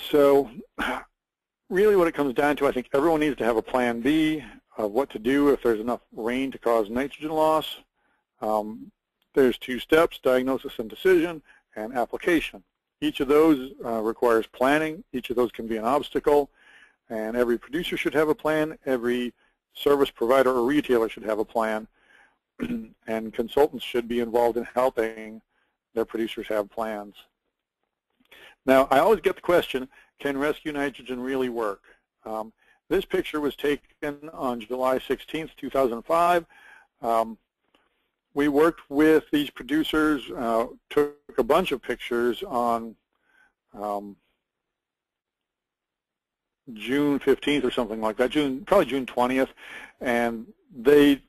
So really what it comes down to, I think everyone needs to have a plan B of what to do if there's enough rain to cause nitrogen loss. There's 2 steps: diagnosis and decision, and application. Each of those requires planning. Each of those can be an obstacle, and every producer should have a plan. Every service provider or retailer should have a plan, and consultants should be involved in helping their producers have plans. Now, I always get the question, can rescue nitrogen really work? This picture was taken on July 16th, 2005. We worked with these producers, took a bunch of pictures on June 15th or something like that, probably June 20th, and they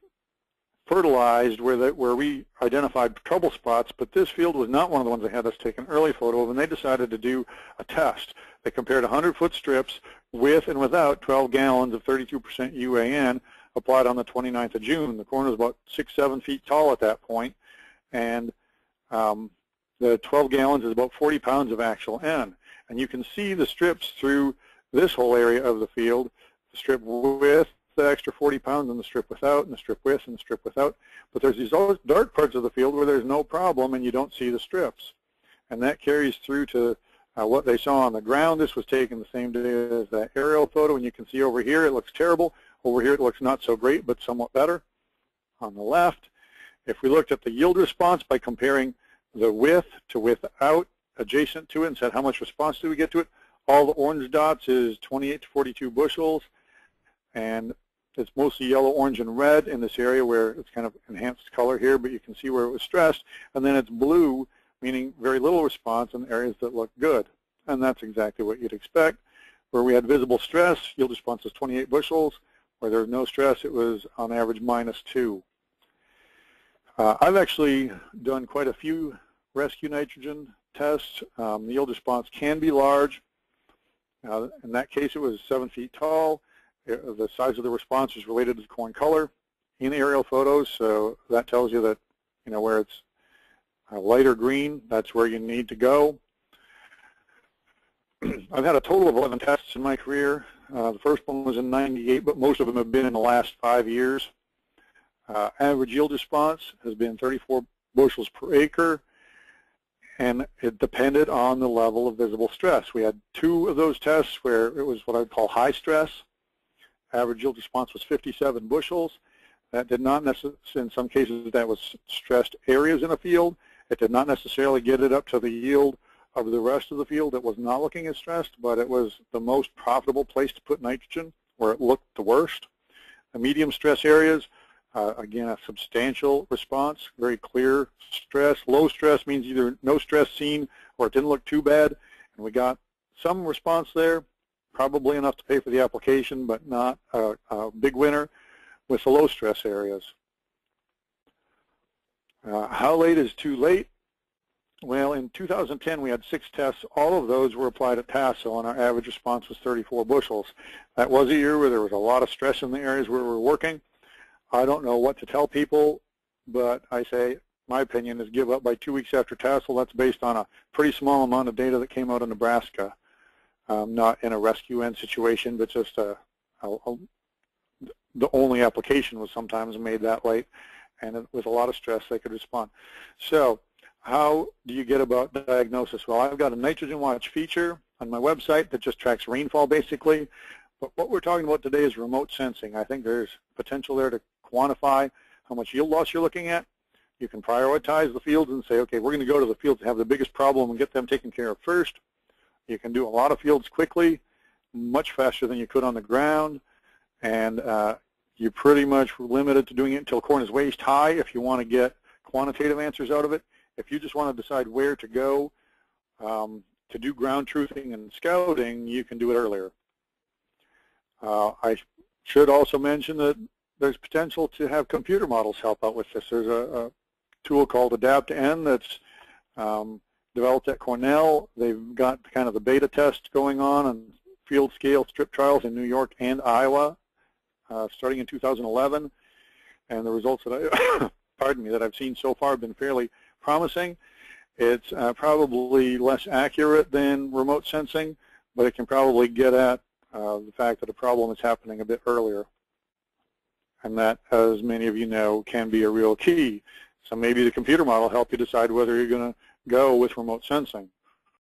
fertilized where we identified trouble spots, but this field was not one of the ones they had us take an early photo of, and they decided to do a test. They compared 100-foot strips with and without 12 gallons of 32% UAN applied on the 29th of June. The corn was about 6-7 feet tall at that point, and the 12 gallons is about 40 pounds of actual N. And you can see the strips through this whole area of the field, the strip with the extra 40 pounds and the strip without, and the strip with and the strip without. But there's these dark parts of the field where there's no problem and you don't see the strips. And that carries through to what they saw on the ground. This was taken the same day as that aerial photo, and you can see over here it looks terrible. Over here it looks not so great, but somewhat better. On the left, if we looked at the yield response by comparing the with to without adjacent to it and said how much response do we get to it, all the orange dots is 28 to 42 bushels, and it's mostly yellow, orange, and red in this area where it's kind of enhanced color here, but you can see where it was stressed, and then it's blue, meaning very little response in areas that look good. And that's exactly what you'd expect. Where we had visible stress, yield response was 28 bushels. Where there was no stress, it was on average -2. I've actually done quite a few rescue nitrogen tests. The yield response can be large. In that case, it was 7 feet tall. The size of the response is related to the corn color in aerial photos, so that tells you that, where it's lighter green, that's where you need to go. I've had a total of 11 tests in my career. The first one was in '98, but most of them have been in the last 5 years. Average yield response has been 34 bushels per acre, and it depended on the level of visible stress. We had 2 of those tests where it was what I'd call high stress. Average yield response was 57 bushels. That did not necessarily, in some cases, that was stressed areas in a field. It did not necessarily get it up to the yield of the rest of the field that was not looking as stressed, but it was the most profitable place to put nitrogen, where it looked the worst. The medium stress areas, again, a substantial response, very clear stress. Low stress means either no stress seen or it didn't look too bad, and we got some response there, probably enough to pay for the application, but not a big winner with the low stress areas. How late is too late? Well, in 2010, we had 6 tests. All of those were applied at Tasso, and our average response was 34 bushels. That was a year where there was a lot of stress in the areas where we were working. I don't know what to tell people, but I say my opinion is give up by 2 weeks after Tassel. That's based on a pretty small amount of data that came out of Nebraska, not in a rescue end situation, but just the only application was sometimes made that late, and with a lot of stress they could respond. So how do you get about diagnosis? Well, I've got a Nitrogen Watch feature on my website that just tracks rainfall basically, but what we're talking about today is remote sensing. I think there's potential there to quantify how much yield loss you're looking at. You can prioritize the fields and say, okay, we're going to go to the fields that have the biggest problem and get them taken care of first. You can do a lot of fields quickly, much faster than you could on the ground, and you're pretty much limited to doing it until corn is waist high if you want to get quantitative answers out of it. If you just want to decide where to go to do ground truthing and scouting, you can do it earlier. I should also mention that there's potential to have computer models help out with this. There's a tool called Adapt-N that's developed at Cornell. They've got kind of the beta test going on field scale strip trials in New York and Iowa starting in 2011. And the results that I, pardon me, that I've seen so far have been fairly promising. It's probably less accurate than remote sensing, but it can probably get at the fact that a problem is happening a bit earlier. And that, as many of you know, can be a real key. So maybe the computer model will help you decide whether you're going to go with remote sensing.